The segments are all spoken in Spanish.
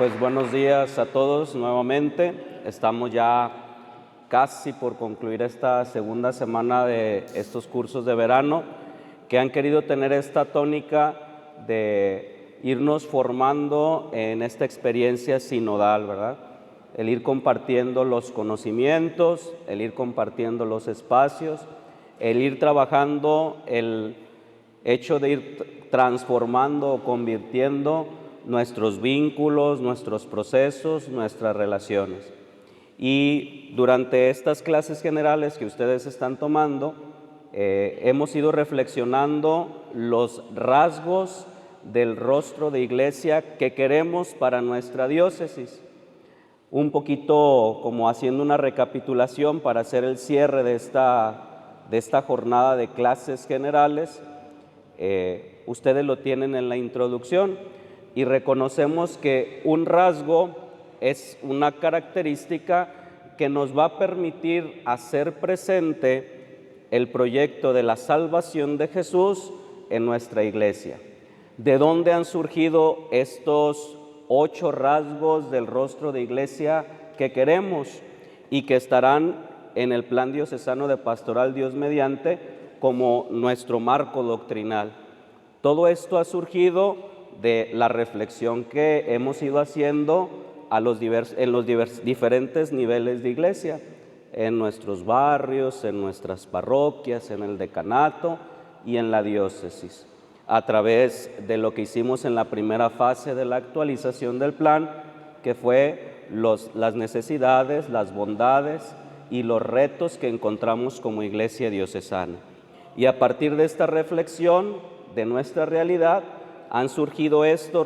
Pues buenos días a todos nuevamente. Estamos ya casi por concluir esta segunda semana de estos cursos de verano que han querido tener esta tónica de irnos formando en esta experiencia sinodal, ¿verdad? El ir compartiendo los conocimientos, el ir compartiendo los espacios, el ir trabajando el hecho de ir transformando o convirtiendo nuestros vínculos, nuestros procesos, nuestras relaciones. Y durante estas clases generales que ustedes están tomando, hemos ido reflexionando los rasgos del rostro de iglesia que queremos para nuestra diócesis. Un poquito como haciendo una recapitulación para hacer el cierre de esta jornada de clases generales. Ustedes lo tienen en la introducción y reconocemos que un rasgo es una característica que nos va a permitir hacer presente el proyecto de la salvación de Jesús en nuestra iglesia. ¿De dónde han surgido estos 8 rasgos del rostro de iglesia que queremos y que estarán en el Plan Diocesano de Pastoral Dios mediante como nuestro marco doctrinal? Todo esto ha surgido de la reflexión que hemos ido haciendo en los diferentes niveles de iglesia, en nuestros barrios, en nuestras parroquias, en el decanato y en la diócesis, a través de lo que hicimos en la primera fase de la actualización del plan, que fue las necesidades, las bondades y los retos que encontramos como iglesia diocesana. Y a partir de esta reflexión de nuestra realidad, han surgido estos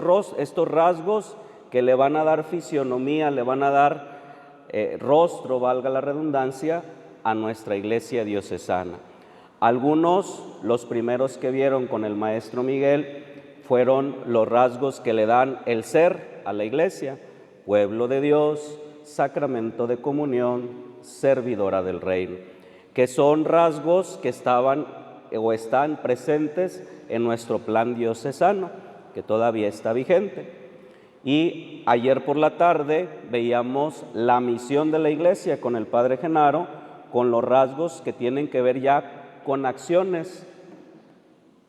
rasgos que le van a dar fisionomía, le van a dar rostro, valga la redundancia, a nuestra iglesia diocesana. Algunos, los primeros que vieron con el maestro Miguel, fueron los rasgos que le dan el ser a la iglesia: pueblo de Dios, sacramento de comunión, servidora del reino, que son rasgos que estaban o están presentes en nuestro plan diocesano, que todavía está vigente. Y ayer por la tarde veíamos la misión de la iglesia con el padre Genaro, con los rasgos que tienen que ver ya con acciones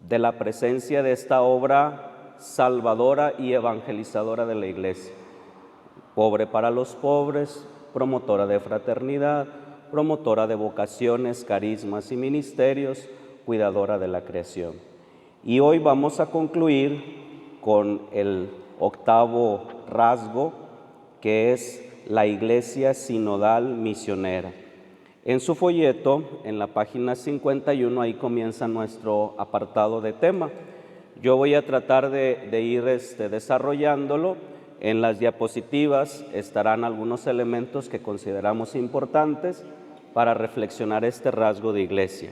de la presencia de esta obra salvadora y evangelizadora de la iglesia. Pobre para los pobres, promotora de fraternidad, promotora de vocaciones, carismas y ministerios, cuidadora de la creación. Y hoy vamos a concluir con el 8º rasgo, que es la iglesia sinodal misionera. En su folleto, en la página 51, ahí comienza nuestro apartado de tema. Yo voy a tratar de ir desarrollándolo. En las diapositivas estarán algunos elementos que consideramos importantes para reflexionar este rasgo de iglesia.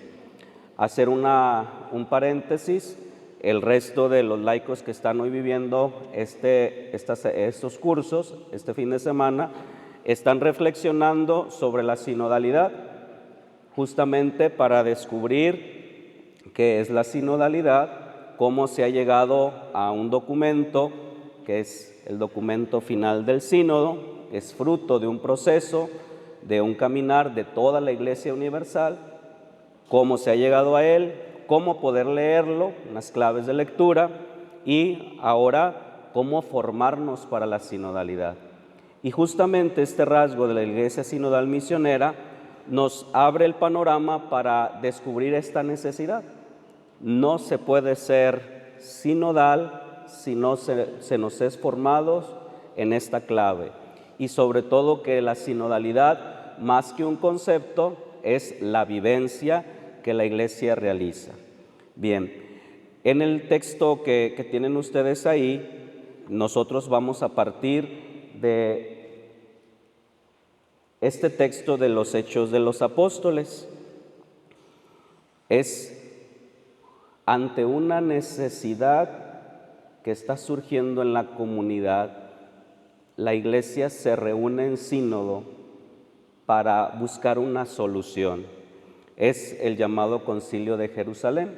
Hacer un paréntesis: el resto de los laicos que están hoy viviendo estos cursos, este fin de semana, están reflexionando sobre la sinodalidad, justamente para descubrir qué es la sinodalidad, cómo se ha llegado a un documento que es el documento final del sínodo, es fruto de un proceso, de un caminar de toda la Iglesia Universal, cómo se ha llegado a él, cómo poder leerlo, unas claves de lectura, y ahora cómo formarnos para la sinodalidad. Y justamente este rasgo de la Iglesia Sinodal Misionera nos abre el panorama para descubrir esta necesidad. No se puede ser sinodal si no se nos es formados en esta clave, y sobre todo que la sinodalidad, más que un concepto, es la vivencia que la Iglesia realiza. Bien, en el texto que tienen ustedes ahí, nosotros vamos a partir de este texto de los Hechos de los Apóstoles. Es ante una necesidad que está surgiendo en la comunidad, la Iglesia se reúne en sínodo para buscar una solución. Es el llamado Concilio de Jerusalén.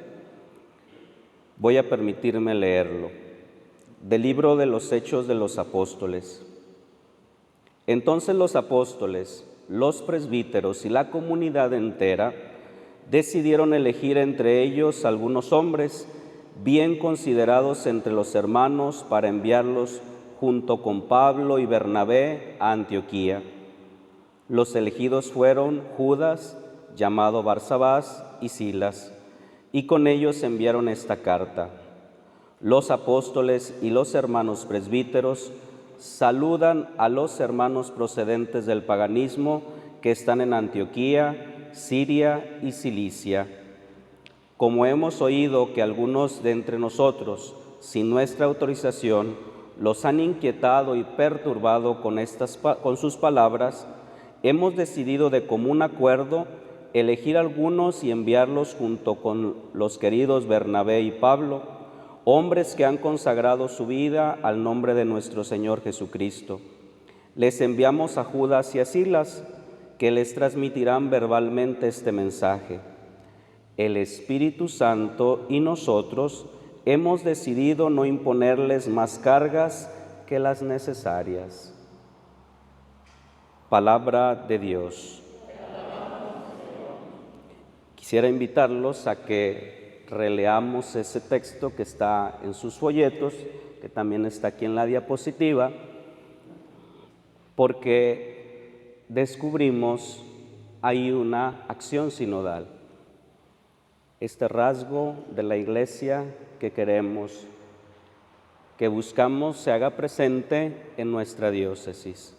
Voy a permitirme leerlo. Del libro de los Hechos de los Apóstoles. Entonces los apóstoles, los presbíteros y la comunidad entera decidieron elegir entre ellos algunos hombres bien considerados entre los hermanos para enviarlos junto con Pablo y Bernabé a Antioquía. Los elegidos fueron Judas, llamado Barsabás, y Silas, y con ellos enviaron esta carta. Los apóstoles y los hermanos presbíteros saludan a los hermanos procedentes del paganismo que están en Antioquía, Siria y Cilicia. Como hemos oído que algunos de entre nosotros, sin nuestra autorización, los han inquietado y perturbado con sus palabras, hemos decidido de común acuerdo elegir algunos y enviarlos junto con los queridos Bernabé y Pablo, hombres que han consagrado su vida al nombre de nuestro Señor Jesucristo. Les enviamos a Judas y a Silas, que les transmitirán verbalmente este mensaje. El Espíritu Santo y nosotros hemos decidido no imponerles más cargas que las necesarias. Palabra de Dios. Quisiera invitarlos a que releamos ese texto que está en sus folletos, que también está aquí en la diapositiva, porque descubrimos ahí una acción sinodal, este rasgo de la Iglesia que queremos, que buscamos se haga presente en nuestra diócesis.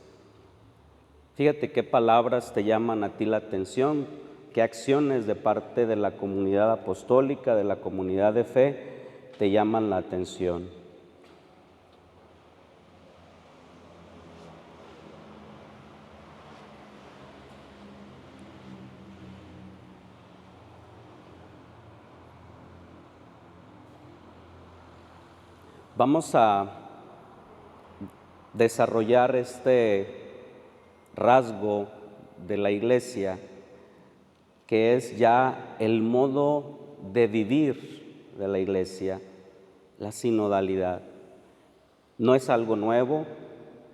Fíjate qué palabras te llaman a ti la atención, qué acciones de parte de la comunidad apostólica, de la comunidad de fe, te llaman la atención. Vamos a desarrollar este rasgo de la Iglesia, que es ya el modo de vivir de la Iglesia, la sinodalidad. No es algo nuevo,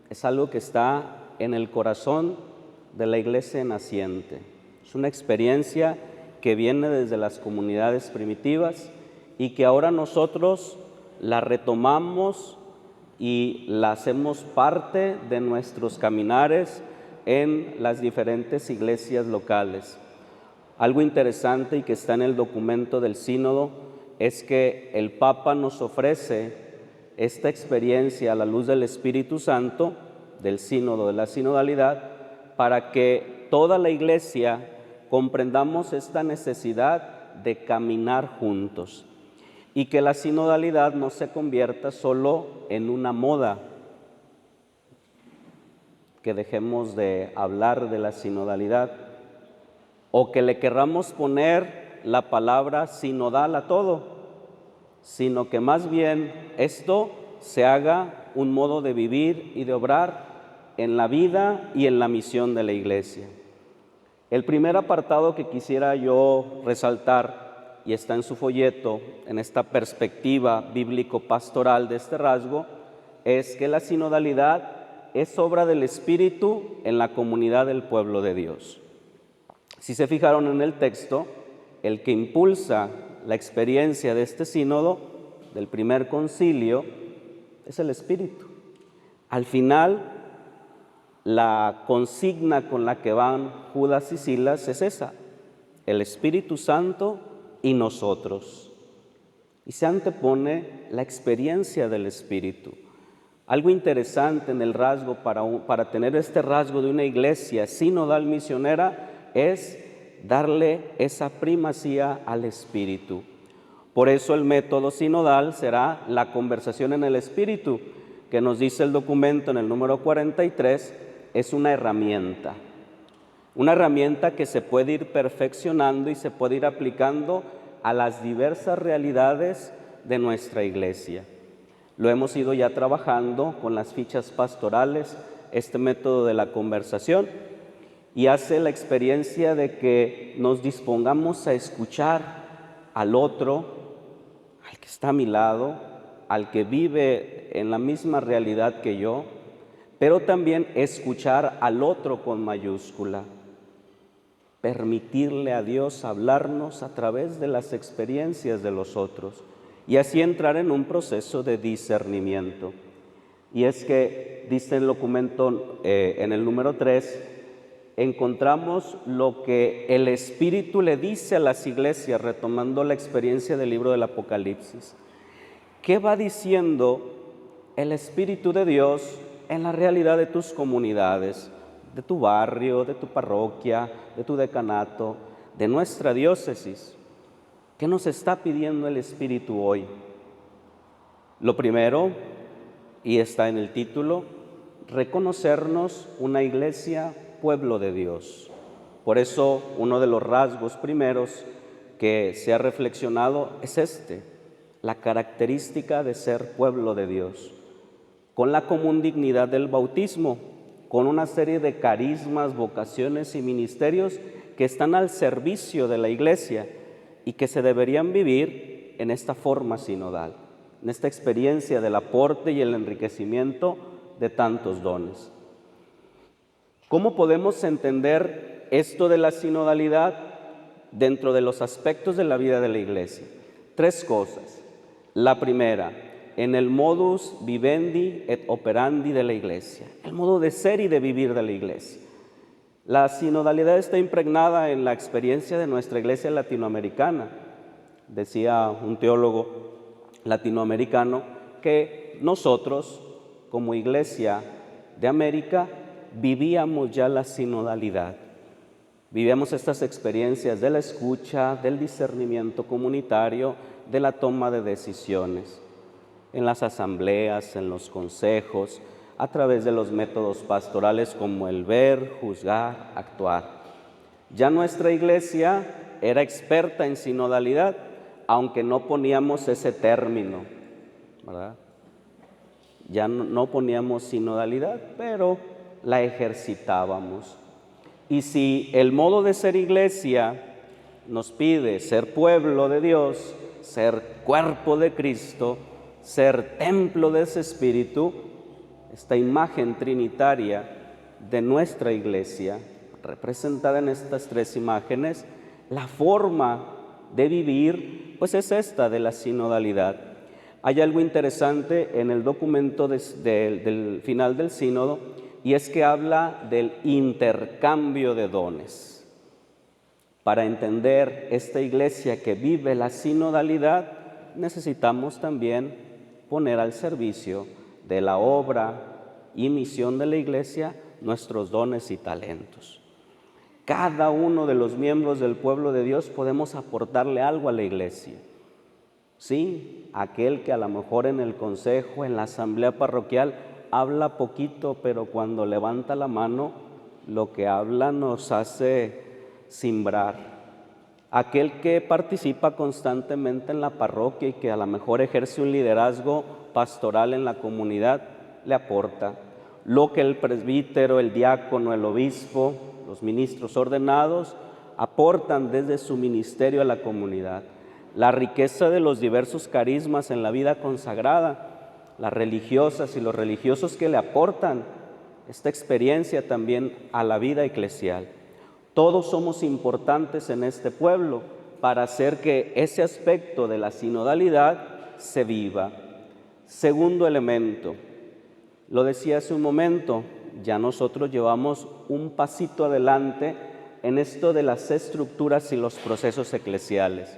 es algo que está en el corazón de la Iglesia naciente. Es una experiencia que viene desde las comunidades primitivas y que ahora nosotros la retomamos y la hacemos parte de nuestros caminares en las diferentes iglesias locales. Algo interesante y que está en el documento del sínodo es que el Papa nos ofrece esta experiencia a la luz del Espíritu Santo, del sínodo, de la sinodalidad, para que toda la iglesia comprendamos esta necesidad de caminar juntos y que la sinodalidad no se convierta solo en una moda, que dejemos de hablar de la sinodalidad o que le querramos poner la palabra sinodal a todo, sino que más bien esto se haga un modo de vivir y de obrar en la vida y en la misión de la Iglesia. El primer apartado que quisiera yo resaltar, y está en su folleto, en esta perspectiva bíblico-pastoral de este rasgo, es que la sinodalidad es obra del Espíritu en la comunidad del pueblo de Dios. Si se fijaron en el texto, el que impulsa la experiencia de este sínodo, del primer concilio, es el Espíritu. Al final, la consigna con la que van Judas y Silas es esa: el Espíritu Santo y nosotros. Y se antepone la experiencia del Espíritu. Algo interesante en el rasgo, para tener este rasgo de una iglesia sinodal misionera, es darle esa primacía al Espíritu. Por eso el método sinodal será la conversación en el Espíritu, que nos dice el documento en el número 43, es una herramienta que se puede ir perfeccionando y se puede ir aplicando a las diversas realidades de nuestra iglesia. Lo hemos ido ya trabajando con las fichas pastorales, este método de la conversación, y hace la experiencia de que nos dispongamos a escuchar al otro, al que está a mi lado, al que vive en la misma realidad que yo, pero también escuchar al otro con mayúscula. Permitirle a Dios hablarnos a través de las experiencias de los otros y así entrar en un proceso de discernimiento. Y es que, dice el documento en el número 3, encontramos lo que el Espíritu le dice a las iglesias, retomando la experiencia del libro del Apocalipsis. ¿Qué va diciendo el Espíritu de Dios en la realidad de tus comunidades, de tu barrio, de tu parroquia, de tu decanato, de nuestra diócesis? ¿Qué nos está pidiendo el Espíritu hoy? Lo primero, y está en el título, reconocernos una iglesia, pueblo de Dios. Por eso, uno de los rasgos primeros que se ha reflexionado es la característica de ser pueblo de Dios, con la común dignidad del bautismo, con una serie de carismas, vocaciones y ministerios que están al servicio de la iglesia y que se deberían vivir en esta forma sinodal, en esta experiencia del aporte y el enriquecimiento de tantos dones. ¿Cómo podemos entender esto de la sinodalidad dentro de los aspectos de la vida de la iglesia? 3 cosas. La primera, en el modus vivendi et operandi de la iglesia, el modo de ser y de vivir de la iglesia. La sinodalidad está impregnada en la experiencia de nuestra iglesia latinoamericana. Decía un teólogo latinoamericano que nosotros, como iglesia de América, vivíamos ya la sinodalidad. Vivíamos estas experiencias de la escucha, del discernimiento comunitario, de la toma de decisiones, en las asambleas, en los consejos, a través de los métodos pastorales como el ver, juzgar, actuar. Ya nuestra iglesia era experta en sinodalidad, aunque no poníamos ese término, ¿verdad? Ya no poníamos sinodalidad, pero la ejercitábamos. Y si el modo de ser iglesia nos pide ser pueblo de Dios, ser cuerpo de Cristo, ser templo de ese Espíritu, esta imagen trinitaria de nuestra iglesia, representada en estas 3 imágenes, la forma de vivir, pues es esta de la sinodalidad. Hay algo interesante en el documento del final del sínodo, y es que habla del intercambio de dones. Para entender esta iglesia que vive la sinodalidad, necesitamos también poner al servicio de la obra y misión de la iglesia nuestros dones y talentos. Cada uno de los miembros del pueblo de Dios podemos aportarle algo a la iglesia. Sí, aquel que a lo mejor en el consejo, en la asamblea parroquial, habla poquito, pero cuando levanta la mano, lo que habla nos hace simbrar. Aquel que participa constantemente en la parroquia y que a lo mejor ejerce un liderazgo pastoral en la comunidad, le aporta. Lo que el presbítero, el diácono, el obispo, los ministros ordenados aportan desde su ministerio a la comunidad. La riqueza de los diversos carismas en la vida consagrada, las religiosas y los religiosos que le aportan esta experiencia también a la vida eclesial. Todos somos importantes en este pueblo para hacer que ese aspecto de la sinodalidad se viva. Segundo elemento, lo decía hace un momento, ya nosotros llevamos un pasito adelante en esto de las estructuras y los procesos eclesiales.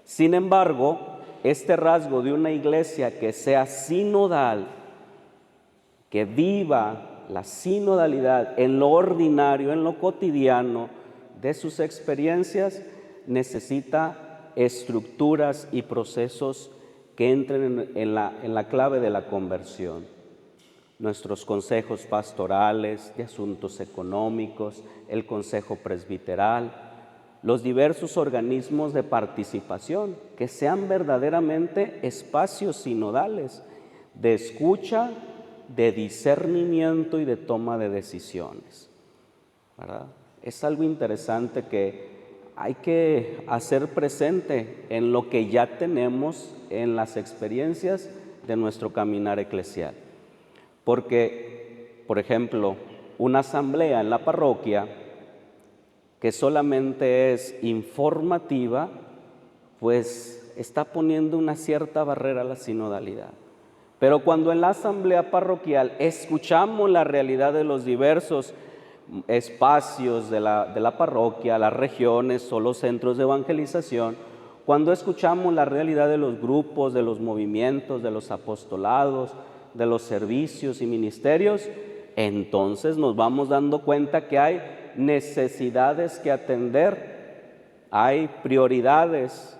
Sin embargo, este rasgo de una iglesia que sea sinodal, que viva la sinodalidad en lo ordinario, en lo cotidiano de sus experiencias, necesita estructuras y procesos que entren en la clave de la conversión. Nuestros consejos pastorales, de asuntos económicos, el consejo presbiteral, los diversos organismos de participación, que sean verdaderamente espacios sinodales de escucha, de discernimiento y de toma de decisiones, ¿verdad? Es algo interesante que hay que hacer presente en lo que ya tenemos en las experiencias de nuestro caminar eclesial. Porque, por ejemplo, una asamblea en la parroquia que solamente es informativa, pues está poniendo una cierta barrera a la sinodalidad. Pero cuando en la asamblea parroquial escuchamos la realidad de los diversos espacios de la parroquia, las regiones o los centros de evangelización, cuando escuchamos la realidad de los grupos, de los movimientos, de los apostolados, de los servicios y ministerios, entonces nos vamos dando cuenta que hay necesidades que atender, hay prioridades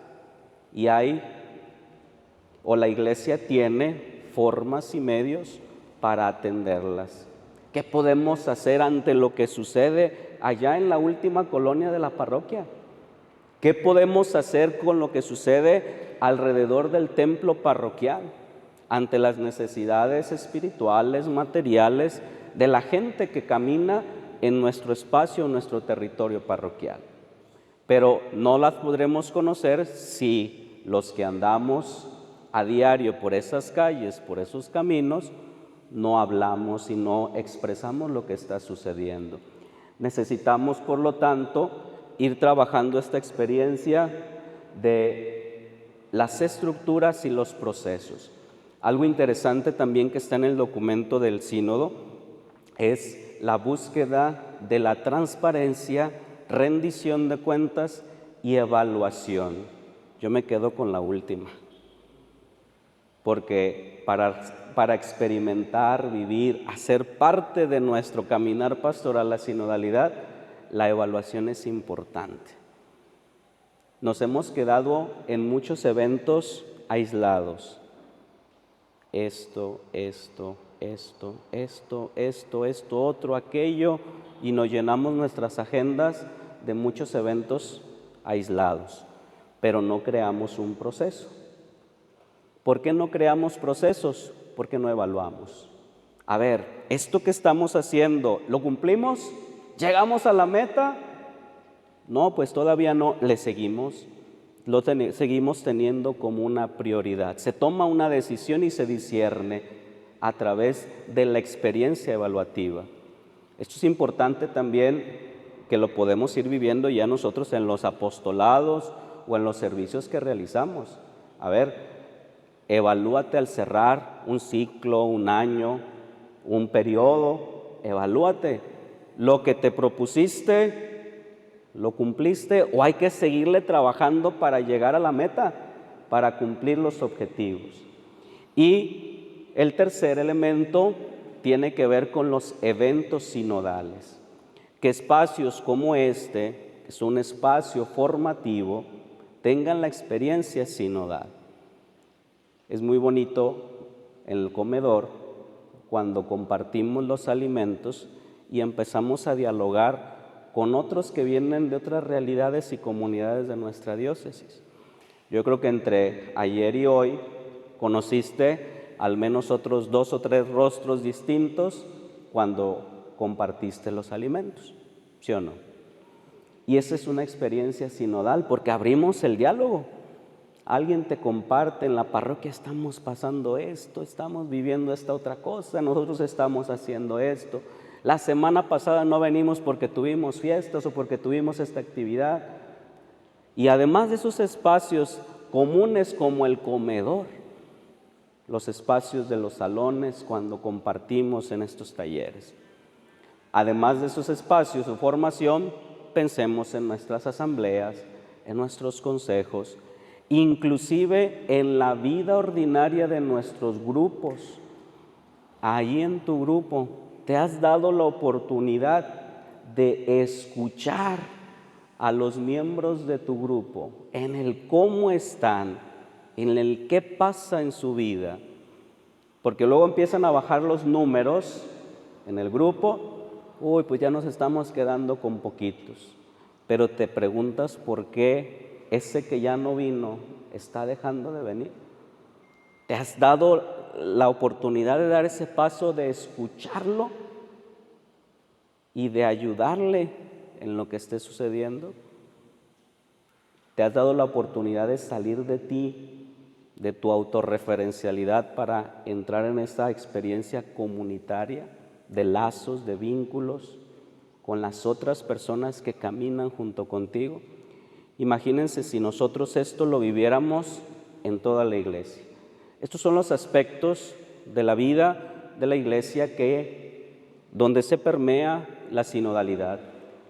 y la iglesia tiene formas y medios para atenderlas. ¿Qué podemos hacer ante lo que sucede allá en la última colonia de la parroquia? ¿Qué podemos hacer con lo que sucede alrededor del templo parroquial? Ante las necesidades espirituales, materiales de la gente que camina en nuestro espacio, en nuestro territorio parroquial. Pero no las podremos conocer si los que andamos a diario por esas calles, por esos caminos, no hablamos y no expresamos lo que está sucediendo. Necesitamos, por lo tanto, ir trabajando esta experiencia de las estructuras y los procesos. Algo interesante también que está en el documento del sínodo es la búsqueda de la transparencia, rendición de cuentas y evaluación. Yo me quedo con la última, porque para experimentar, vivir, hacer parte de nuestro caminar pastoral, la sinodalidad, la evaluación es importante. Nos hemos quedado en muchos eventos aislados. Esto, otro, aquello, y nos llenamos nuestras agendas de muchos eventos aislados, pero no creamos un proceso. ¿Por qué no creamos procesos? Porque no evaluamos. A ver, ¿esto que estamos haciendo, lo cumplimos? ¿Llegamos a la meta? No, pues todavía no, le seguimos. Seguimos teniendo como una prioridad. Se toma una decisión y se discierne a través de la experiencia evaluativa. Esto es importante también, que lo podemos ir viviendo ya nosotros en los apostolados o en los servicios que realizamos. A ver, evalúate al cerrar un ciclo, un año, un periodo, evalúate. Lo que te propusiste, ¿lo cumpliste o hay que seguirle trabajando para llegar a la meta, para cumplir los objetivos? Y el tercer elemento tiene que ver con los eventos sinodales. Que espacios como este, que es un espacio formativo, tengan la experiencia sinodal. Es muy bonito en el comedor cuando compartimos los alimentos y empezamos a dialogar con otros que vienen de otras realidades y comunidades de nuestra diócesis. Yo creo que entre ayer y hoy conociste al menos otros 2 o 3 rostros distintos cuando compartiste los alimentos, ¿sí o no? Y esa es una experiencia sinodal porque abrimos el diálogo. Alguien te comparte, en la parroquia estamos pasando esto, estamos viviendo esta otra cosa, nosotros estamos haciendo esto. La semana pasada no venimos porque tuvimos fiestas o porque tuvimos esta actividad. Y además de esos espacios comunes como el comedor, los espacios de los salones cuando compartimos en estos talleres. Además de esos espacios de formación, pensemos en nuestras asambleas, en nuestros consejos, inclusive en la vida ordinaria de nuestros grupos. Ahí en tu grupo te has dado la oportunidad de escuchar a los miembros de tu grupo en el cómo están, en el qué pasa en su vida, porque luego empiezan a bajar los números en el grupo. Uy, pues ya nos estamos quedando con poquitos, pero te preguntas por qué ese que ya no vino está dejando de venir. ¿Te has dado la oportunidad de dar ese paso de escucharlo y de ayudarle en lo que esté sucediendo? ¿Te has dado la oportunidad de salir de ti, de tu autorreferencialidad para entrar en esta experiencia comunitaria de lazos, de vínculos con las otras personas que caminan junto contigo. Imagínense si nosotros esto lo viviéramos en toda la iglesia. Estos son los aspectos de la vida de la iglesia donde se permea la sinodalidad.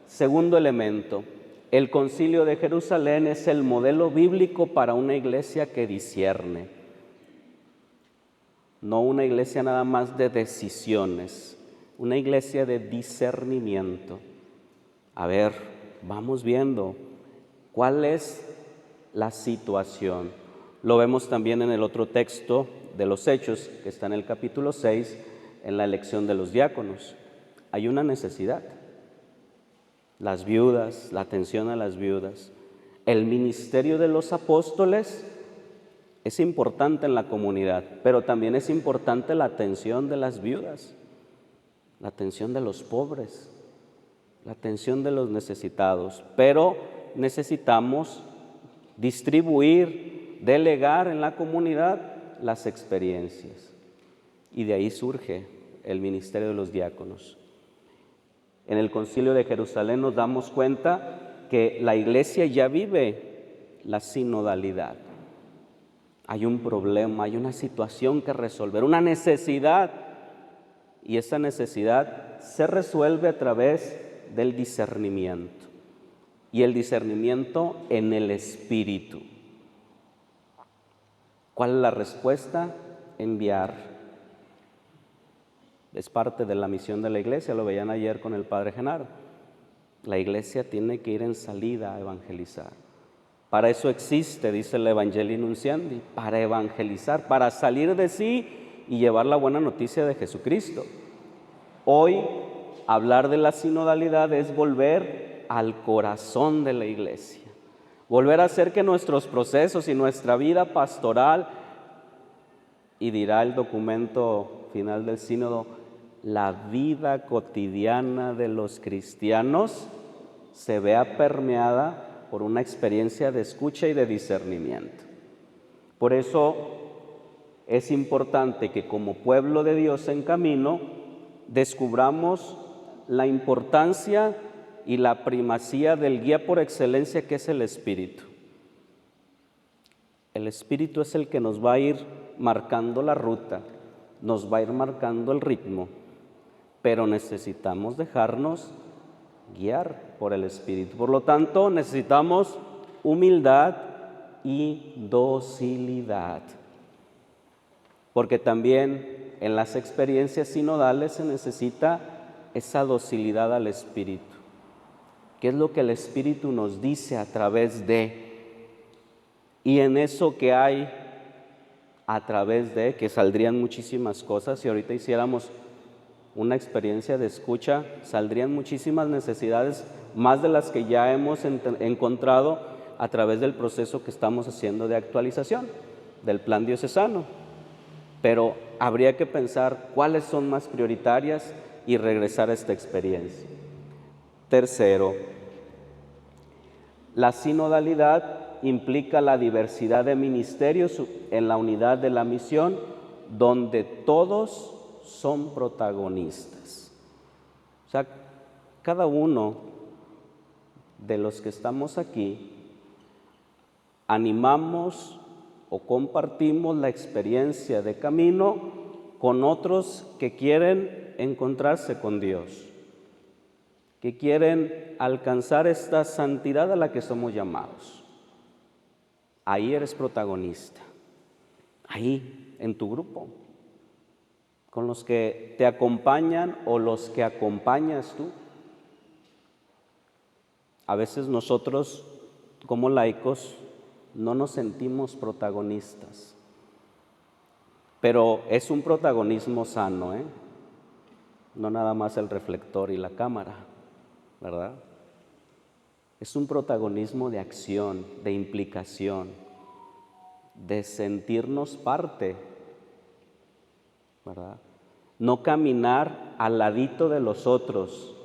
Segundo elemento, el Concilio de Jerusalén es el modelo bíblico para una iglesia que discierne, no una iglesia nada más de decisiones, una iglesia de discernimiento. A ver, vamos viendo cuál es la situación. Lo vemos también en el otro texto de los Hechos, que está en el capítulo 6, en la elección de los diáconos. Hay una necesidad. Las viudas, la atención a las viudas. El ministerio de los apóstoles es importante en la comunidad, pero también es importante la atención de las viudas, la atención de los pobres, la atención de los necesitados. Pero necesitamos distribuir, delegar en la comunidad las experiencias. Y de ahí surge el ministerio de los diáconos. En el Concilio de Jerusalén nos damos cuenta que la iglesia ya vive la sinodalidad. Hay un problema, hay una situación que resolver, una necesidad, y esa necesidad se resuelve a través del discernimiento, y el discernimiento en el Espíritu. ¿Cuál es la respuesta? Enviar. Es parte de la misión de la iglesia, lo veían ayer con el Padre Genaro. La iglesia tiene que ir en salida a evangelizar. Para eso existe, dice el Evangelii Nunciandi, para evangelizar, para salir de sí y llevar la buena noticia de Jesucristo. Hoy, hablar de la sinodalidad es volver al corazón de la iglesia, volver a hacer que nuestros procesos y nuestra vida pastoral, y dirá el documento final del sínodo, la vida cotidiana de los cristianos se vea permeada por una experiencia de escucha y de discernimiento. Por eso es importante que como pueblo de Dios en camino descubramos la importancia y la primacía del guía por excelencia, que es el Espíritu. El Espíritu es el que nos va a ir marcando la ruta, nos va a ir marcando el ritmo, pero necesitamos dejarnos guiar por el Espíritu. Por lo tanto, necesitamos humildad y docilidad, porque también en las experiencias sinodales se necesita esa docilidad al Espíritu. ¿Qué es lo que el Espíritu nos dice a través de? Y en eso que hay a través de, que saldrían muchísimas cosas, si ahorita hiciéramos una experiencia de escucha, saldrían muchísimas necesidades, más de las que ya hemos encontrado a través del proceso que estamos haciendo de actualización del plan diocesano. Pero habría que pensar cuáles son más prioritarias y regresar a esta experiencia. Tercero, la sinodalidad implica la diversidad de ministerios en la unidad de la misión, donde todos son protagonistas. O sea, cada uno de los que estamos aquí animamos o compartimos la experiencia de camino con otros que quieren encontrarse con Dios, que quieren alcanzar esta santidad a la que somos llamados. Ahí eres protagonista, ahí en tu grupo, con los que te acompañan o los que acompañas tú. A veces nosotros como laicos no nos sentimos protagonistas, pero es un protagonismo sano, no nada más el reflector y la cámara, ¿verdad? Es un protagonismo de acción, de implicación, de sentirnos parte, ¿verdad? No caminar al ladito de los otros,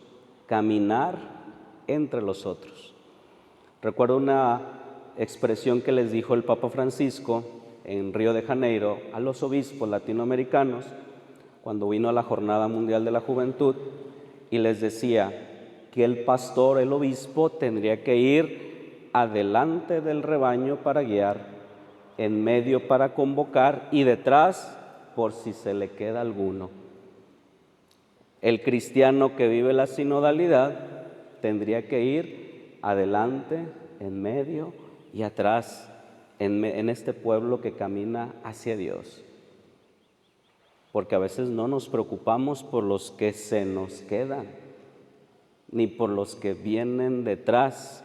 caminar entre los otros. Recuerdo una expresión que les dijo el Papa Francisco en Río de Janeiro a los obispos latinoamericanos cuando vino a la Jornada Mundial de la Juventud y les decía que el pastor, el obispo, tendría que ir adelante del rebaño para guiar, en medio para convocar y detrás por si se le queda alguno. El cristiano que vive la sinodalidad tendría que ir adelante, en medio y atrás, en este pueblo que camina hacia Dios. Porque a veces no nos preocupamos por los que se nos quedan, ni por los que vienen detrás,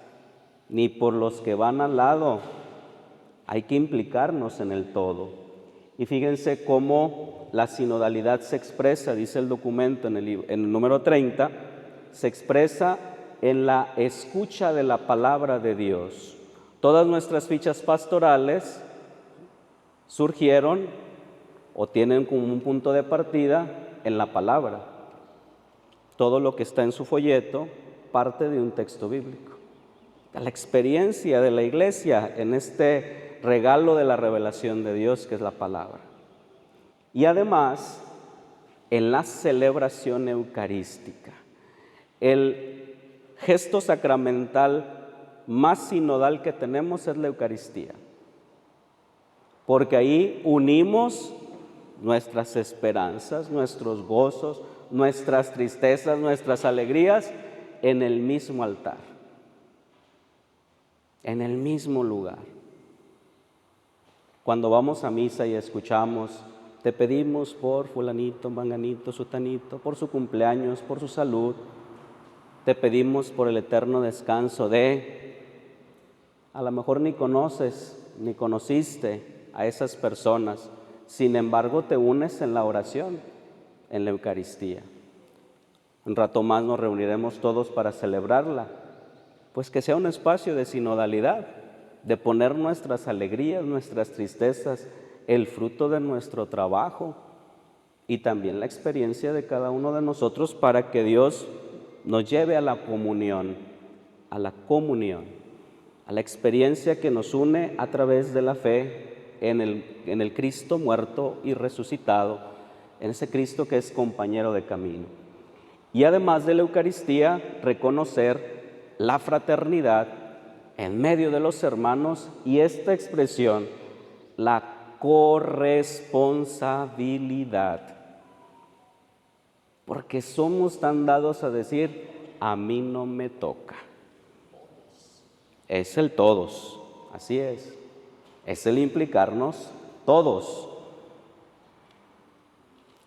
ni por los que van al lado. Hay que implicarnos en el todo. Y fíjense cómo la sinodalidad se expresa, dice el documento en el número 30, se expresa en la escucha de la palabra de Dios. Todas nuestras fichas pastorales surgieron o tienen como un punto de partida en la palabra. Todo lo que está en su folleto parte de un texto bíblico. La experiencia de la iglesia en este regalo de la revelación de Dios que es la palabra. Y además, en la celebración eucarística, el gesto sacramental más sinodal que tenemos es la Eucaristía, porque ahí unimos nuestras esperanzas, nuestros gozos, nuestras tristezas, nuestras alegrías en el mismo altar, en el mismo lugar. Cuando vamos a misa y escuchamos, te pedimos por fulanito, manganito, sutanito, por su cumpleaños, por su salud, te pedimos por el eterno descanso de... A lo mejor ni conoces, ni conociste a esas personas, sin embargo te unes en la oración, en la Eucaristía. Un rato más nos reuniremos todos para celebrarla, pues que sea un espacio de sinodalidad, de poner nuestras alegrías, nuestras tristezas, el fruto de nuestro trabajo y también la experiencia de cada uno de nosotros para que Dios nos lleve a la comunión, a la experiencia que nos une a través de la fe en el Cristo muerto y resucitado, en ese Cristo que es compañero de camino. Y además de la Eucaristía, reconocer la fraternidad en medio de los hermanos y esta expresión, la corresponsabilidad. Porque somos tan dados a decir, a mí no me toca. Es el todos, así es el implicarnos todos.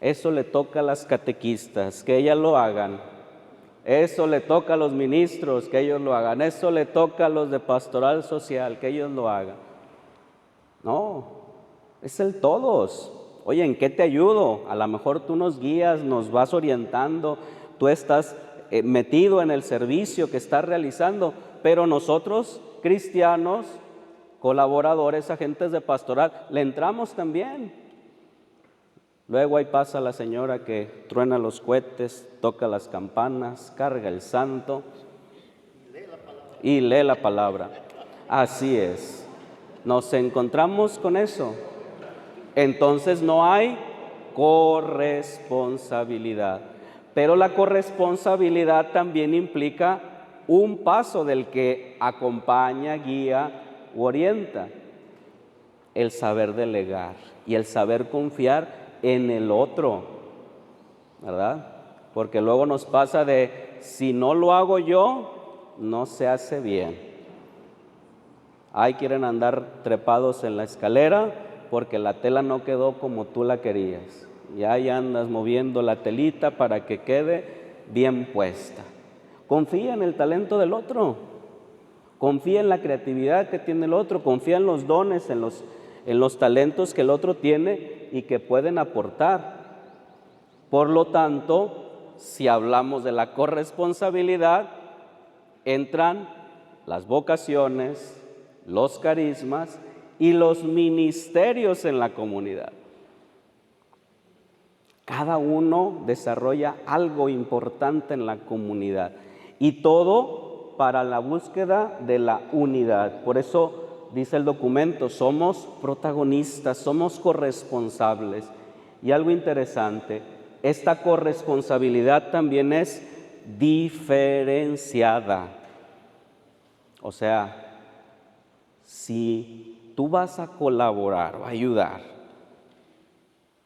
Eso le toca a las catequistas, que ellas lo hagan. Eso le toca a los ministros, que ellos lo hagan. Eso le toca a los de pastoral social, que ellos lo hagan. No, es el todos. Oye, ¿en qué te ayudo? A lo mejor tú nos guías, nos vas orientando, tú estás metido en el servicio que estás realizando, pero nosotros, cristianos, colaboradores, agentes de pastoral, le entramos también. Luego ahí pasa la señora que truena los cohetes, toca las campanas, carga el santo y lee la palabra. Así es. Nos encontramos con eso. Entonces no hay corresponsabilidad. Pero la corresponsabilidad también implica un paso del que acompaña, guía u orienta. El saber delegar y el saber confiar en el otro, ¿verdad? Porque luego nos pasa de, si no lo hago yo, no se hace bien. Ahí quieren andar trepados en la escalera porque la tela no quedó como tú la querías. Y ahí andas moviendo la telita para que quede bien puesta. Confía en el talento del otro, confía en la creatividad que tiene el otro, confía en los dones, en los talentos que el otro tiene y que pueden aportar. Por lo tanto, si hablamos de la corresponsabilidad, entran las vocaciones, los carismas y los ministerios en la comunidad. Cada uno desarrolla algo importante en la comunidad y todo para la búsqueda de la unidad. Por eso dice el documento, somos protagonistas, somos corresponsables. Y algo interesante, esta corresponsabilidad también es diferenciada. O sea, si tú vas a colaborar o ayudar,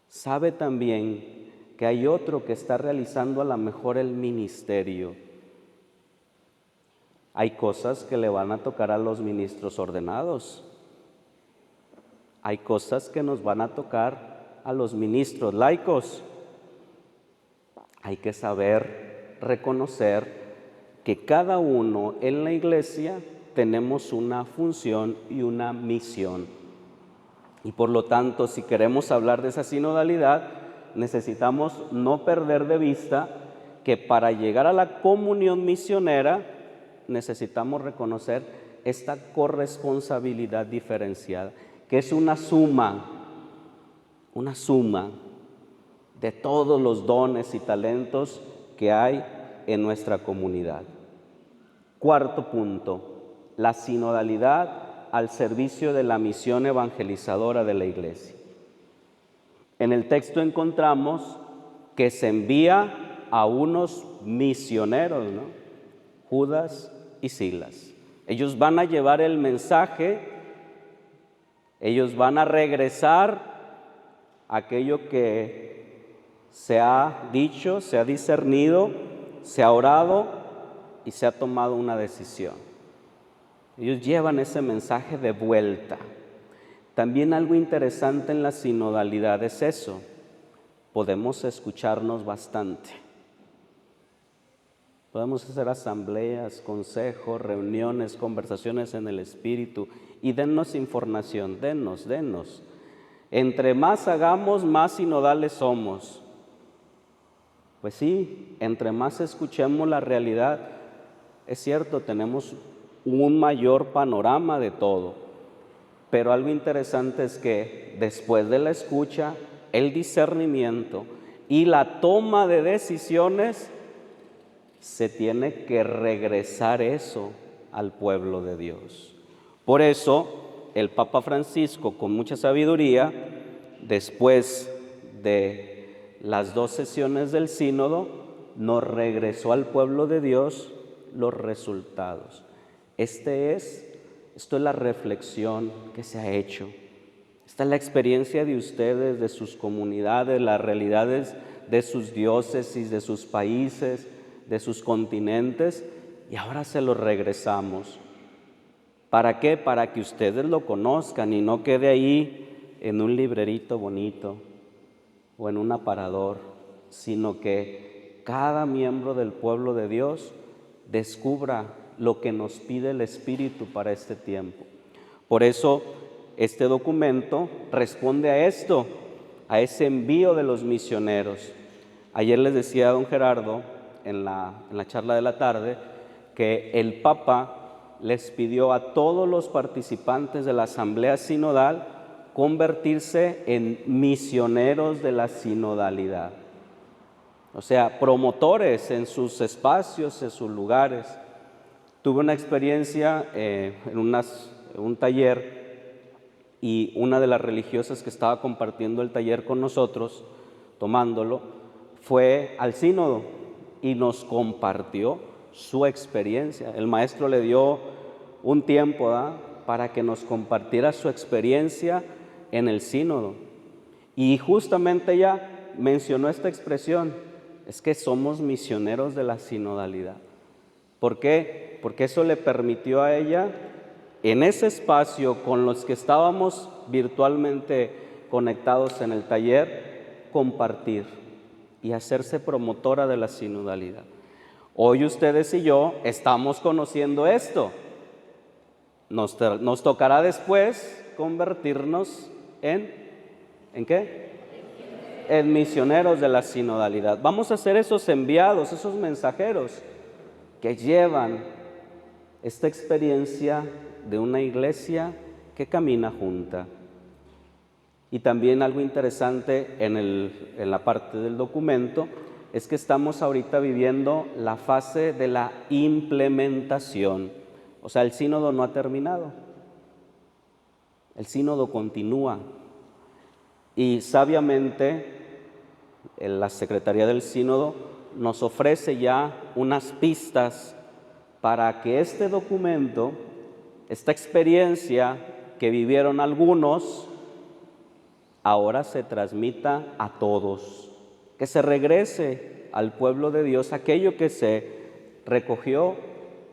sabe también que hay otro que está realizando a lo mejor el ministerio. Hay cosas que le van a tocar a los ministros ordenados. Hay cosas que nos van a tocar a los ministros laicos. Hay que saber reconocer que cada uno en la iglesia tenemos una función y una misión. Y por lo tanto, si queremos hablar de esa sinodalidad, necesitamos no perder de vista que para llegar a la comunión misionera necesitamos reconocer esta corresponsabilidad diferenciada, que es una suma de todos los dones y talentos que hay en nuestra comunidad. Cuarto punto, la sinodalidad al servicio de la misión evangelizadora de la iglesia. En el texto encontramos que se envía a unos misioneros, ¿no? Judas y Silas. Ellos van a llevar el mensaje, ellos van a regresar aquello que se ha dicho, se ha discernido, se ha orado y se ha tomado una decisión. Ellos llevan ese mensaje de vuelta. También algo interesante en la sinodalidad es eso, podemos escucharnos bastante. Podemos hacer asambleas, consejos, reuniones, conversaciones en el Espíritu y dennos información, denos. Entre más hagamos, más sinodales somos. Pues sí, entre más escuchemos la realidad, es cierto, tenemos un mayor panorama de todo. Pero algo interesante es que después de la escucha, el discernimiento y la toma de decisiones, se tiene que regresar eso al pueblo de Dios. Por eso, el Papa Francisco, con mucha sabiduría, después de las 2 sesiones del sínodo, nos regresó al pueblo de Dios los resultados. Esto es la reflexión que se ha hecho. Esta es la experiencia de ustedes, de sus comunidades, las realidades de sus diócesis, de sus países, de sus continentes, y ahora se los regresamos. ¿Para qué? Para que ustedes lo conozcan y no quede ahí en un librerito bonito o en un aparador, sino que cada miembro del pueblo de Dios descubra lo que nos pide el Espíritu para este tiempo. Por eso este documento responde a esto, a ese envío de los misioneros. Ayer les decía a don Gerardo en la charla de la tarde que el Papa les pidió a todos los participantes de la Asamblea Sinodal convertirse en misioneros de la sinodalidad. O sea, promotores en sus espacios, en sus lugares. Tuve una experiencia en un taller y una de las religiosas que estaba compartiendo el taller con nosotros, tomándolo, fue al sínodo y nos compartió su experiencia. El maestro le dio un tiempo para que nos compartiera su experiencia en el sínodo. Y justamente ella mencionó esta expresión, es que somos misioneros de la sinodalidad. ¿Por qué? Porque eso le permitió a ella, en ese espacio con los que estábamos virtualmente conectados en el taller, compartir y hacerse promotora de la sinodalidad. Hoy ustedes y yo estamos conociendo esto. Nos tocará después convertirnos ¿en qué? En misioneros de la sinodalidad. Vamos a ser esos enviados, esos mensajeros que llevan esta experiencia de una iglesia que camina junta. Y también algo interesante en la parte del documento es que estamos ahorita viviendo la fase de la implementación. O sea, el sínodo no ha terminado. El sínodo continúa y sabiamente la Secretaría del Sínodo nos ofrece ya unas pistas para que este documento, esta experiencia que vivieron algunos, ahora se transmita a todos, que se regrese al pueblo de Dios aquello que se recogió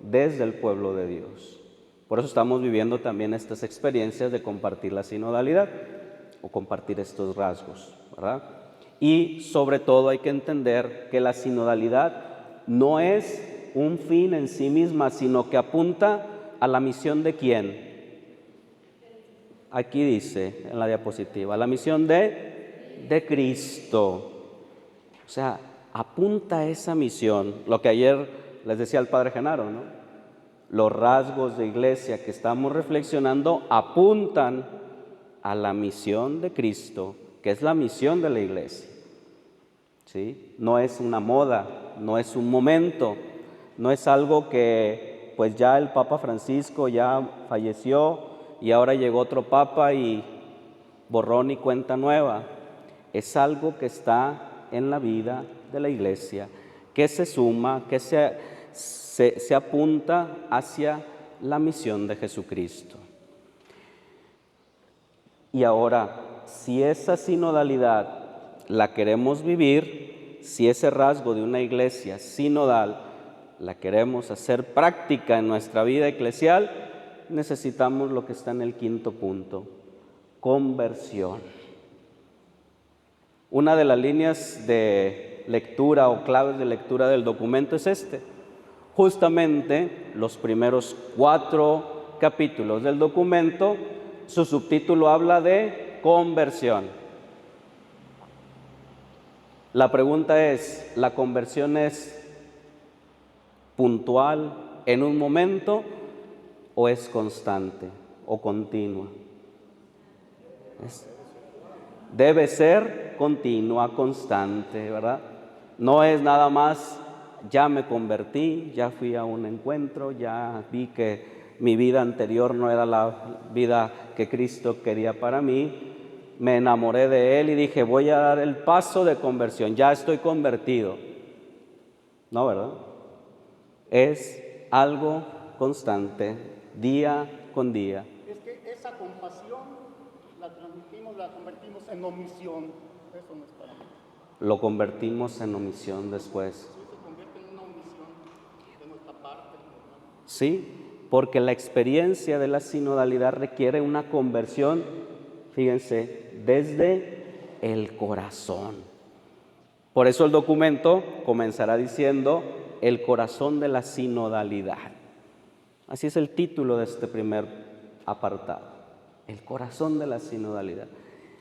desde el pueblo de Dios. Por eso estamos viviendo también estas experiencias de compartir la sinodalidad o compartir estos rasgos, ¿verdad? Y sobre todo hay que entender que la sinodalidad no es un fin en sí misma, sino que apunta a la misión de ¿quién? Aquí dice en la diapositiva, la misión de Cristo. O sea, apunta a esa misión, lo que ayer les decía el Padre Genaro, ¿no? Los rasgos de iglesia que estamos reflexionando apuntan a la misión de Cristo, que es la misión de la iglesia. ¿Sí? No es una moda, no es un momento, no es algo que pues ya el Papa Francisco ya falleció y ahora llegó otro Papa y borrón y cuenta nueva. Es algo que está en la vida de la iglesia, que se suma, que se apunta hacia la misión de Jesucristo. Y ahora, si esa sinodalidad la queremos vivir, si ese rasgo de una iglesia sinodal la queremos hacer práctica en nuestra vida eclesial, necesitamos lo que está en el quinto punto, conversión. Una de las líneas de lectura o claves de lectura del documento es justamente los primeros 4 capítulos del documento, su subtítulo habla de conversión. La pregunta es, ¿la conversión es puntual en un momento o es constante o continua? Debe ser continua, constante, ¿verdad? No es nada más, ya me convertí, ya fui a un encuentro, ya vi que mi vida anterior no era la vida que Cristo quería para mí, me enamoré de Él y dije, voy a dar el paso de conversión, ya estoy convertido. No, ¿verdad? Es algo constante, día con día. Es que esa compasión la convertimos en omisión. Eso no es para mí. Lo convertimos en omisión después. Sí, se convierte en una omisión de nuestra parte. Sí, porque la experiencia de la sinodalidad requiere una conversión, fíjense, desde el corazón. Por eso el documento comenzará diciendo el corazón de la sinodalidad. Así es el título de este primer apartado, el corazón de la sinodalidad.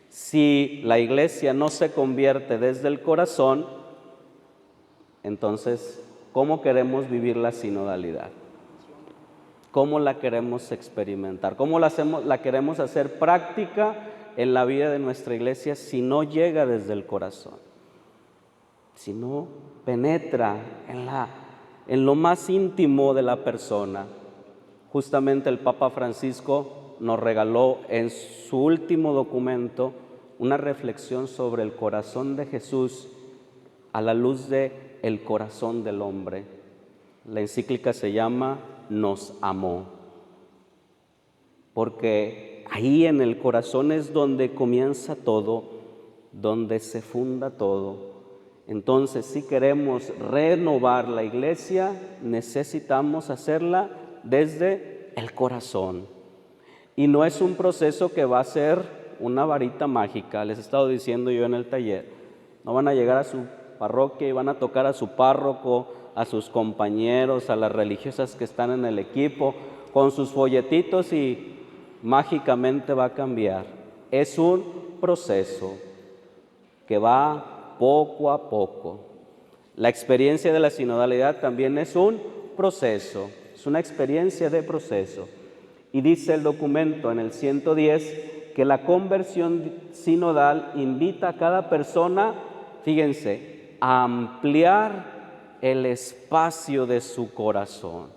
Si la iglesia no se convierte desde el corazón, entonces, ¿cómo queremos vivir la sinodalidad? ¿Cómo la queremos experimentar? ¿Cómo la queremos hacer práctica en la vida de nuestra iglesia si no llega desde el corazón? Si no penetra en lo más íntimo de la persona. Justamente el Papa Francisco nos regaló en su último documento una reflexión sobre el corazón de Jesús a la luz de el corazón del hombre. La encíclica se llama Nos amó, porque ahí en el corazón es donde comienza todo, donde se funda todo. Entonces, si queremos renovar la iglesia, necesitamos hacerla desde el corazón. Y no es un proceso que va a ser una varita mágica. Les he estado diciendo yo en el taller, no van a llegar a su parroquia y van a tocar a su párroco, a sus compañeros, a las religiosas que están en el equipo, con sus folletitos y mágicamente va a cambiar. Es un proceso que va poco a poco. La experiencia de la sinodalidad también es un proceso, es una experiencia de proceso. Y dice el documento en el 110 que la conversión sinodal invita a cada persona, fíjense, a ampliar el espacio de su corazón.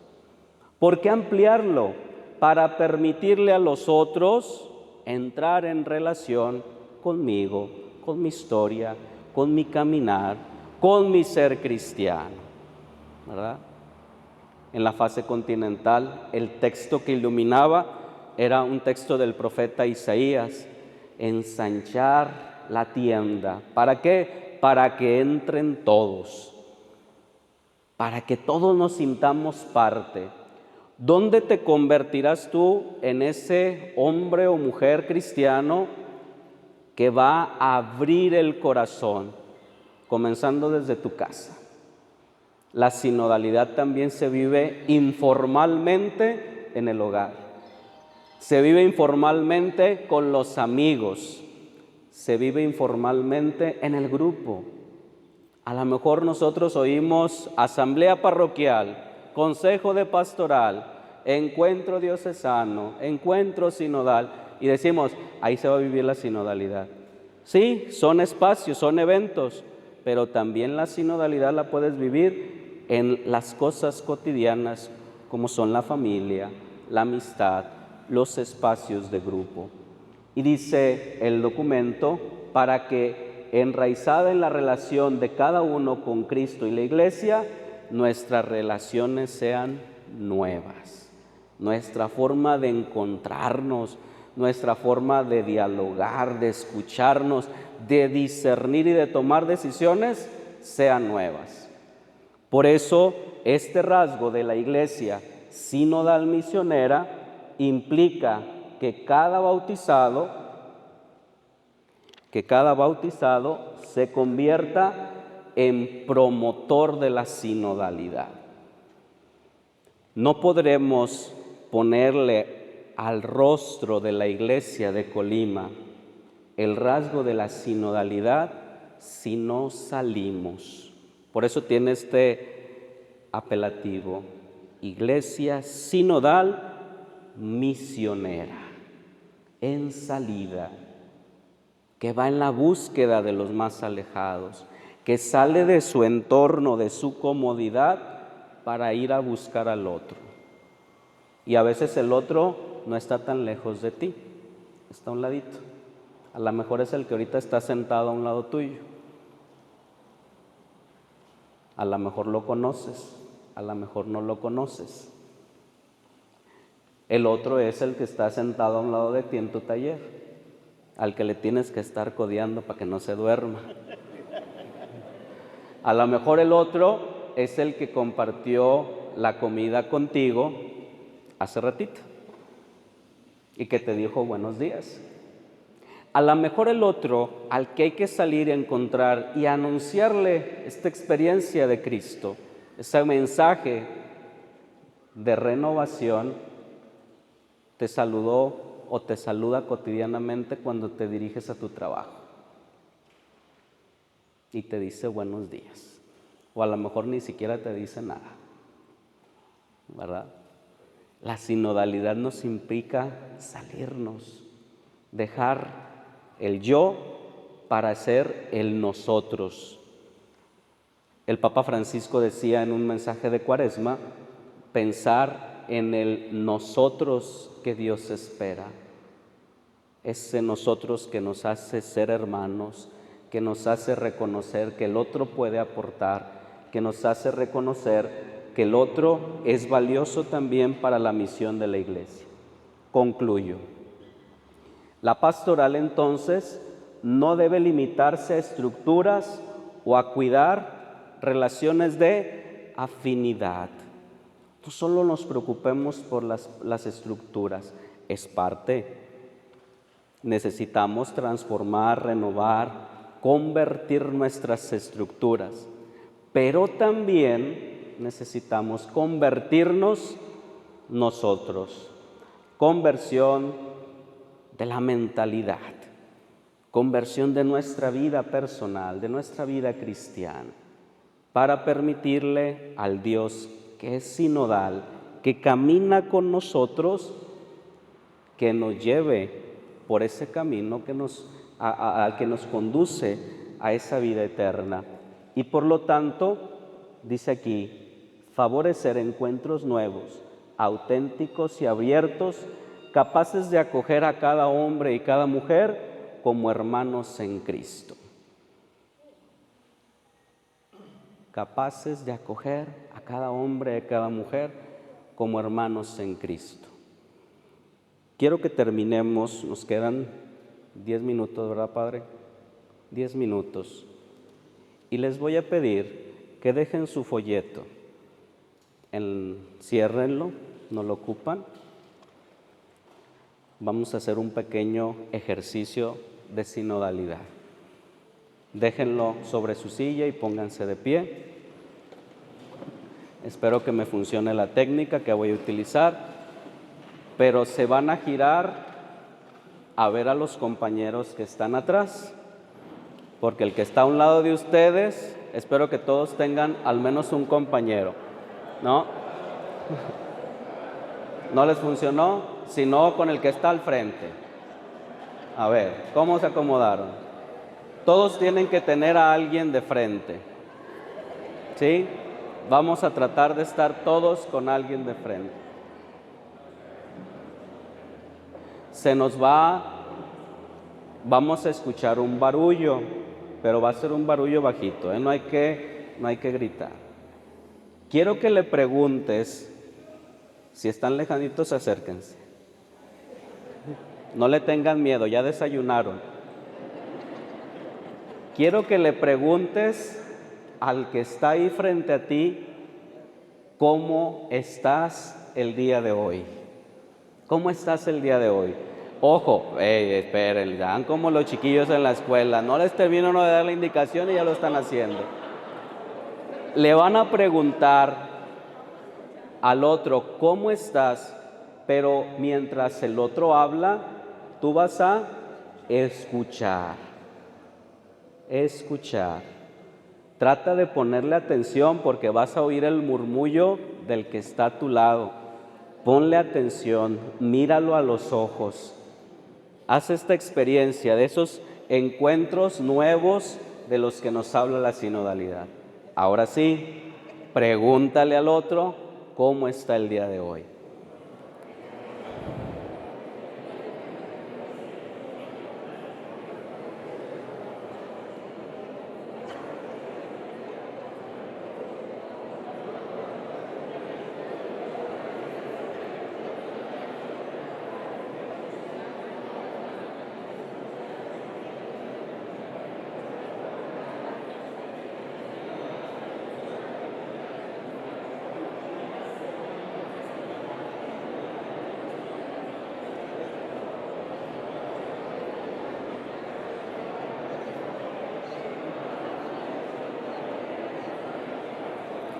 ¿Por qué ampliarlo? Para permitirle a los otros entrar en relación conmigo, con mi historia, con mi caminar, con mi ser cristiano, ¿verdad? En la fase continental, el texto que iluminaba era un texto del profeta Isaías: ensanchar la tienda. ¿Para qué? Para que entren todos, para que todos nos sintamos parte. ¿Dónde te convertirás tú en ese hombre o mujer cristiano que va a abrir el corazón? Comenzando desde tu casa. La sinodalidad también se vive informalmente en el hogar. Se vive informalmente con los amigos. Se vive informalmente en el grupo. A lo mejor nosotros oímos asamblea parroquial, consejo de pastoral, encuentro diocesano, encuentro sinodal, y decimos, ahí se va a vivir la sinodalidad. Sí, son espacios, son eventos, pero también la sinodalidad la puedes vivir en las cosas cotidianas, como son la familia, la amistad, los espacios de grupo. Y dice el documento, para que enraizada en la relación de cada uno con Cristo y la Iglesia, nuestras relaciones sean nuevas. Nuestra forma de encontrarnos, nuestra forma de dialogar, de escucharnos, de discernir y de tomar decisiones sean nuevas. Por eso, este rasgo de la Iglesia sinodal misionera implica que cada bautizado se convierta en promotor de la sinodalidad. No podremos ponerle al rostro de la Iglesia de Colima el rasgo de la sinodalidad si no salimos. Por eso tiene este apelativo: Iglesia sinodal misionera, en salida, que va en la búsqueda de los más alejados, que sale de su entorno, de su comodidad, para ir a buscar al otro. Y a veces el otro no está tan lejos de ti, está a un ladito. A lo mejor es el que ahorita está sentado a un lado tuyo. A lo mejor lo conoces, a lo mejor no lo conoces. El otro es el que está sentado a un lado de ti en tu taller, al que le tienes que estar codeando para que no se duerma. A lo mejor el otro es el que compartió la comida contigo hace ratito y que te dijo buenos días. A lo mejor el otro al que hay que salir a encontrar y anunciarle esta experiencia de Cristo, ese mensaje de renovación, te saludó o te saluda cotidianamente cuando te diriges a tu trabajo y te dice buenos días, o a lo mejor ni siquiera te dice nada, ¿verdad? La sinodalidad nos implica salirnos, dejar el yo para ser el nosotros. El Papa Francisco decía en un mensaje de Cuaresma, pensar en el nosotros que Dios espera, ese nosotros que nos hace ser hermanos, que nos hace reconocer que el otro puede aportar, que nos hace reconocer que el otro es valioso también para la misión de la Iglesia. Concluyo. La pastoral entonces no debe limitarse a estructuras o a cuidar relaciones de afinidad. No solo nos preocupemos por las estructuras, es parte. Necesitamos transformar, renovar, convertir nuestras estructuras, pero también necesitamos convertirnos nosotros. Conversión de la mentalidad, conversión de nuestra vida personal, de nuestra vida cristiana, para permitirle al Dios que es sinodal, que camina con nosotros, que nos lleve por ese camino al que nos conduce a esa vida eterna. Y por lo tanto, dice aquí, favorecer encuentros nuevos, auténticos y abiertos capaces de acoger a cada hombre y cada mujer como hermanos en Cristo. Capaces de acoger a cada hombre y a cada mujer como hermanos en Cristo. Quiero que terminemos, nos quedan 10 minutos, ¿verdad, Padre? 10 minutos. Y les voy a pedir que dejen su folleto, ciérrenlo, no lo ocupan. Vamos a hacer un pequeño ejercicio de sinodalidad. Déjenlo sobre su silla y pónganse de pie. Espero que me funcione la técnica que voy a utilizar, pero se van a girar a ver a los compañeros que están atrás, porque el que está a un lado de ustedes, espero que todos tengan al menos un compañero, ¿no? ¿No les funcionó? Si no, con el que está al frente. A ver, ¿cómo se acomodaron? Todos tienen que tener a alguien de frente, ¿sí? Vamos a tratar de estar todos con alguien de frente. Vamos a escuchar un barullo, pero va a ser un barullo bajito, ¿eh? No hay que gritar. Quiero que le preguntes, si están lejanitos, acérquense. No le tengan miedo, ya desayunaron. Quiero que le preguntes al que está ahí frente a ti, ¿cómo estás el día de hoy? ¿Cómo estás el día de hoy? Ojo, esperen, dan como los chiquillos en la escuela, no les termino de dar la indicación y ya lo están haciendo. Le van a preguntar al otro, ¿cómo estás? Pero mientras el otro habla, tú vas a escuchar. Escuchar. Trata de ponerle atención porque vas a oír el murmullo del que está a tu lado. Ponle atención, míralo a los ojos. Haz esta experiencia de esos encuentros nuevos de los que nos habla la sinodalidad. Ahora sí, pregúntale al otro cómo está el día de hoy.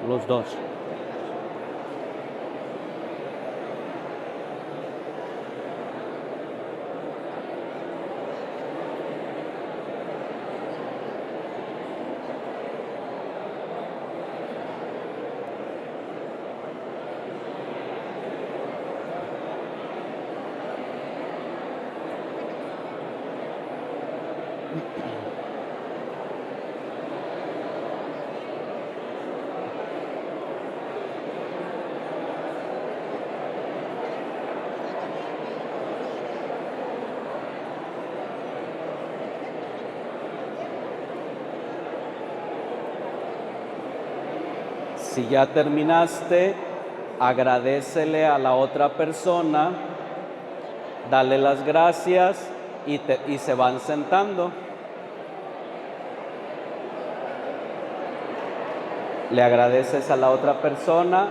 Los dos. Si ya terminaste, agradécele a la otra persona, dale las gracias y se van sentando. Le agradeces a la otra persona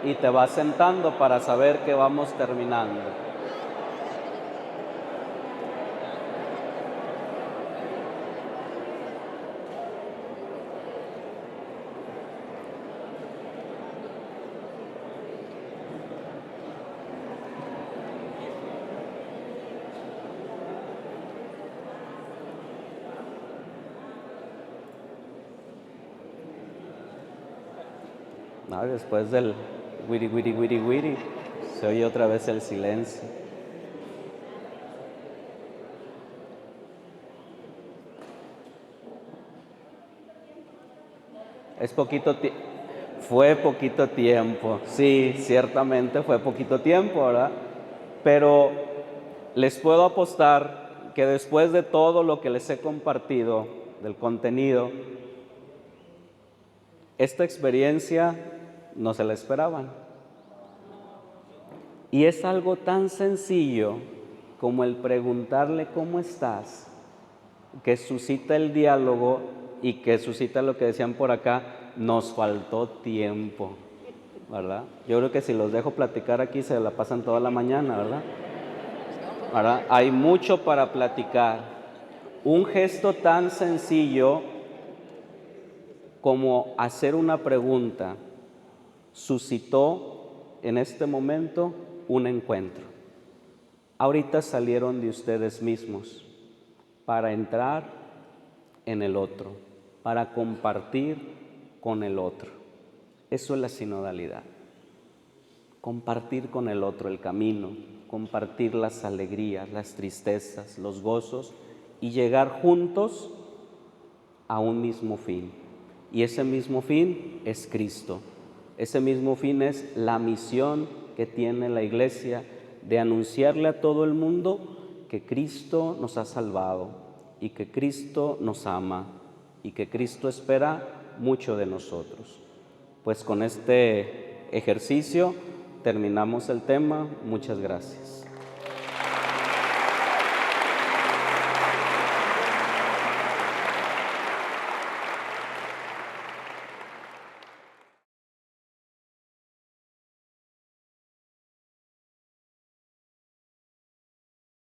y te vas sentando para saber que vamos terminando. Después del wiri, wiri, wiri, wiri, se oye otra vez el silencio. Fue poquito tiempo, sí, ciertamente fue poquito tiempo, ¿verdad? Pero les puedo apostar que después de todo lo que les he compartido, del contenido, esta experiencia no se la esperaban. Y es algo tan sencillo como el preguntarle cómo estás, que suscita el diálogo y que suscita lo que decían por acá, nos faltó tiempo, ¿verdad? Yo creo que si los dejo platicar aquí se la pasan toda la mañana, ¿verdad? Hay mucho para platicar. Un gesto tan sencillo como hacer una pregunta suscitó en este momento un encuentro. Ahorita salieron de ustedes mismos para entrar en el otro, para compartir con el otro. Eso es la sinodalidad. Compartir con el otro el camino, compartir las alegrías, las tristezas, los gozos y llegar juntos a un mismo fin. Y ese mismo fin es Cristo. Ese mismo fin es la misión que tiene la Iglesia de anunciarle a todo el mundo que Cristo nos ha salvado y que Cristo nos ama y que Cristo espera mucho de nosotros. Pues con este ejercicio terminamos el tema. Muchas gracias.